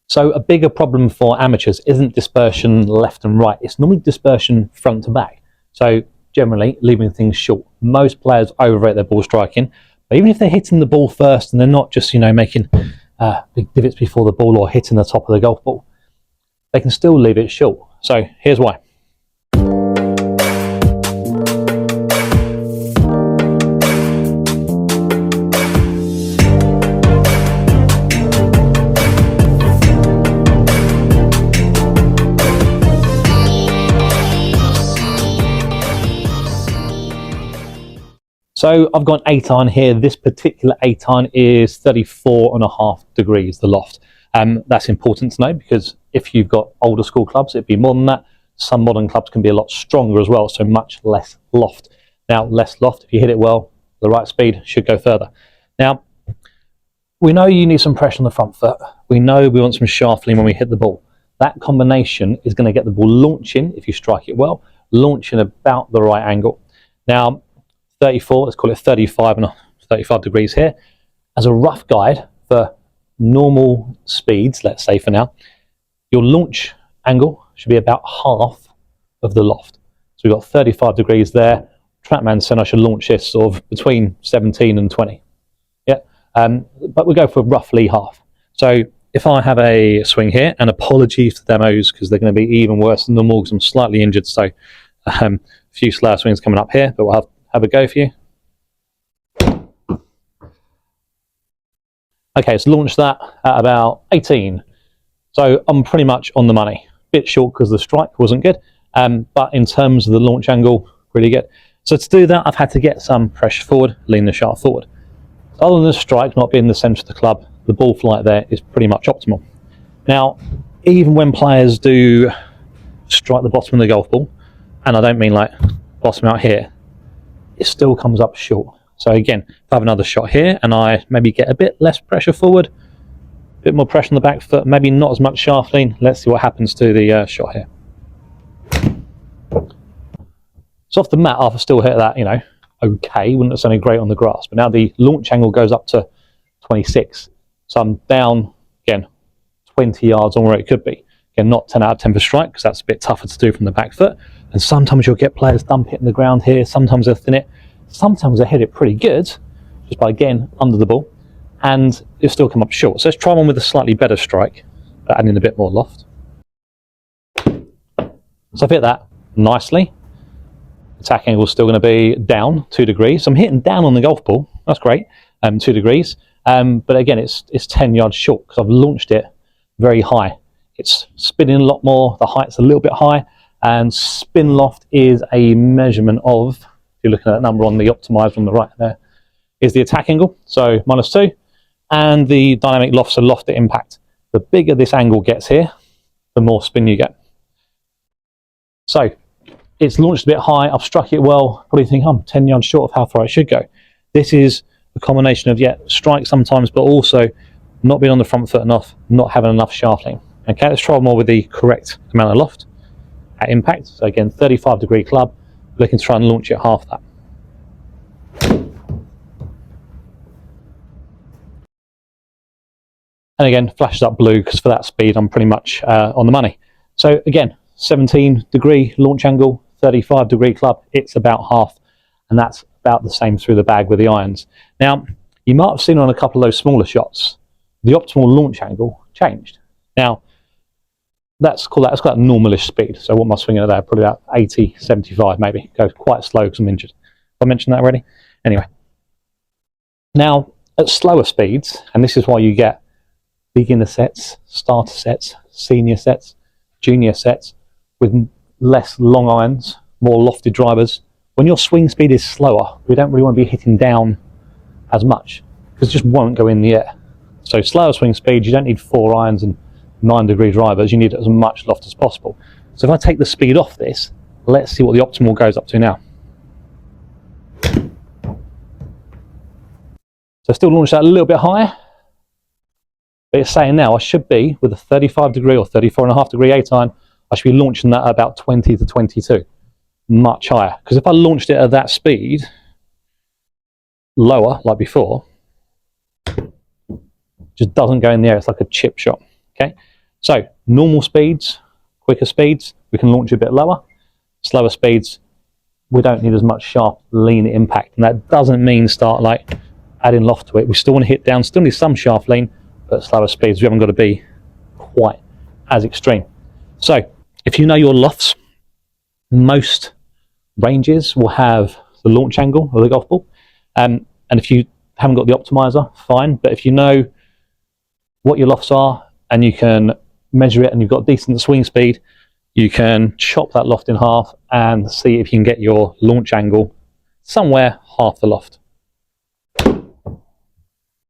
So a bigger problem for amateurs isn't dispersion left and right. It's normally dispersion front to back. So generally leaving things short. Most players overrate their ball striking, but even if they're hitting the ball first and they're not just, making big divots before the ball or hitting the top of the golf ball, they can still leave it short. So here's why. So I've got an 8-iron here. This particular 8-iron is 34.5 degrees, the loft. That's important to know because if you've got older school clubs, it'd be more than that. Some modern clubs can be a lot stronger as well, so much less loft. Now, less loft, if you hit it well, the right speed should go further. Now, we know you need some pressure on the front foot. We know we want some shaft lean when we hit the ball. That combination is going to get the ball launching, if you strike it well, launching about the right angle. Now, 34, let's call it 35 degrees here, as a rough guide for normal speeds, let's say for now, your launch angle should be about half of the loft. So we've got 35 degrees there. TrackMan said I should launch this sort of between 17 and 20. Yeah, but we go for roughly half. So if I have a swing here, and apologies to demos because they're going to be even worse than normal because I'm slightly injured, so a few slower swings coming up here, but we'll have a go for you. Okay, so launch that at about 18. So I'm pretty much on the money. Bit short because the strike wasn't good, but in terms of the launch angle, really good. So to do that, I've had to get some pressure forward, lean the shaft forward. Other than the strike not being the centre of the club, the ball flight there is pretty much optimal. Now, even when players do strike the bottom of the golf ball, and I don't mean like bottom out here, it still comes up short. So again, if I have another shot here and I maybe get a bit less pressure forward, a bit more pressure on the back foot, maybe not as much shaft lean, let's see what happens to the shot here. So off the mat, I've still hit that, okay, wouldn't have sounded great on the grass, but now the launch angle goes up to 26. So I'm down, again, 20 yards on where it could be. Again, not 10 out of 10 for strike, because that's a bit tougher to do from the back foot. And sometimes you'll get players dump hitting the ground here, sometimes they'll thin it, sometimes they hit it pretty good, just by getting under the ball, and it'll still come up short. So let's try one with a slightly better strike, but adding a bit more loft. So I've hit that nicely. Attack angle is still going to be down 2 degrees. So I'm hitting down on the golf ball, that's great, 2 degrees. But again, it's 10 yards short because I've launched it very high. It's spinning a lot more, the height's a little bit high, and spin loft is a measurement of, if you're looking at that number on the optimizer on the right there, is the attack angle, so -2, and the dynamic loft, so loft at impact. The bigger this angle gets here, the more spin you get. So it's launched a bit high, I've struck it well, probably think I'm 10 yards short of how far I should go. This is a combination of, strike sometimes, but also not being on the front foot enough, not having enough shaft lean. Okay, let's try more with the correct amount of loft at impact. So again, 35 degree club, looking to try and launch it half that. And again, flashes up blue because for that speed, I'm pretty much on the money. So again, 17 degree launch angle, 35 degree club, it's about half, and that's about the same through the bag with the irons. Now, you might have seen on a couple of those smaller shots, the optimal launch angle changed. Now, let's call that normalish speed. So what am I swinging at there? Probably about 80, 75 maybe. Goes quite slow because I'm injured. Have I mentioned that already? Anyway. Now, at slower speeds, and this is why you get beginner sets, starter sets, senior sets, junior sets, with less long irons, more lofted drivers. When your swing speed is slower, we don't really want to be hitting down as much because it just won't go in the air. So slower swing speed, you don't need 4 irons and 9 degree drivers, you need as much loft as possible. So if I take the speed off this, let's see what the optimal goes up to now. So still launch that a little bit higher, but it's saying now I should be, with a 35 degree or 34.5 degree 8-iron, I should be launching that at about 20 to 22. Much higher. Because if I launched it at that speed, lower, like before, just doesn't go in the air. It's like a chip shot. Okay. So normal speeds, quicker speeds, we can launch a bit lower. Slower speeds, we don't need as much sharp lean impact, and that doesn't mean start like adding loft to it. We still want to hit down, still need some shaft lean, but slower speeds, we haven't got to be quite as extreme. So if you know your lofts, most ranges will have the launch angle of the golf ball, and if you haven't got the optimizer, fine, but if you know what your lofts are and you can measure it and you've got decent swing speed, you can chop that loft in half and see if you can get your launch angle somewhere half the loft.